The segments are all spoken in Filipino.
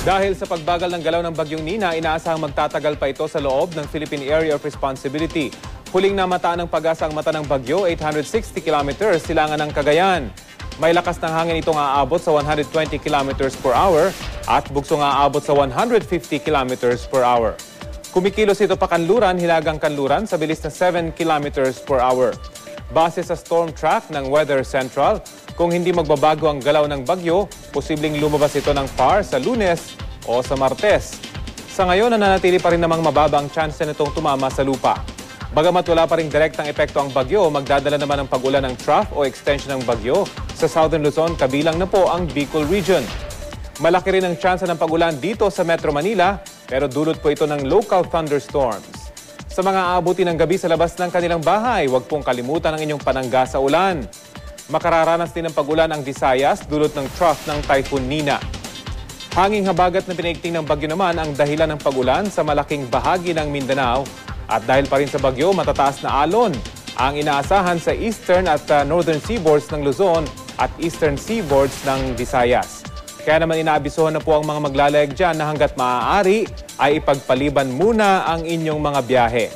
Dahil sa pagbagal ng galaw ng bagyong Nina, inaasahang magtatagal pa ito sa loob ng Philippine Area of Responsibility. Huling namataan ng pag-asa ang mata ng bagyo, 860 kilometers silangan ng Cagayan. May lakas ng hangin itong aabot sa 120 kilometers per hour at bugsong aabot sa 150 kilometers per hour. Kumikilos ito pa Kanluran, Hilagang Kanluran sa bilis na 7 kilometers per hour. Base sa storm track ng Weather Central, kung hindi magbabago ang galaw ng bagyo, posibleng lumabas ito ng PAR sa Lunes o sa Martes. Sa ngayon, nananatili pa rin namang mababa ang chance nitong tumama sa lupa. Bagamat wala pa rin direktang epekto ang bagyo, magdadala naman ng pag-ulan ng trough o extension ng bagyo sa Southern Luzon, kabilang na po ang Bicol Region. Malaki rin ang chance ng pag-ulan dito sa Metro Manila, pero dulot po ito ng local thunderstorms. Sa mga aabuti ng gabi sa labas ng kanilang bahay, huwag pong kalimutan ang inyong panangga sa ulan. Makararanas din ng pag-ulan ang Visayas dulot ng trough ng Typhoon Nina. Hanging habagat na pinaigting ng bagyo naman ang dahilan ng pag-ulan sa malaking bahagi ng Mindanao at dahil pa rin sa bagyo, matataas na alon ang inaasahan sa eastern at northern seaboards ng Luzon at eastern seaboards ng Visayas. Kaya naman inaabisuhan na po ang mga maglalayag dyan na hanggat maaari ay ipagpaliban muna ang inyong mga biyahe.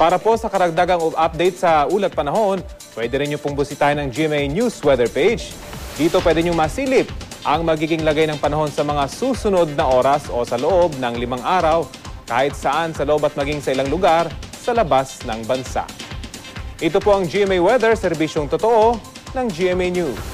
Para po sa karagdagang update sa ulat panahon, pwede rin nyo pong busitahin ang GMA News weather page. Dito pwede nyo masilip ang magiging lagay ng panahon sa mga susunod na oras o sa loob ng 5 araw, kahit saan sa loob at maging sa ilang lugar sa labas ng bansa. Ito po ang GMA Weather, serbisyong totoo ng GMA News.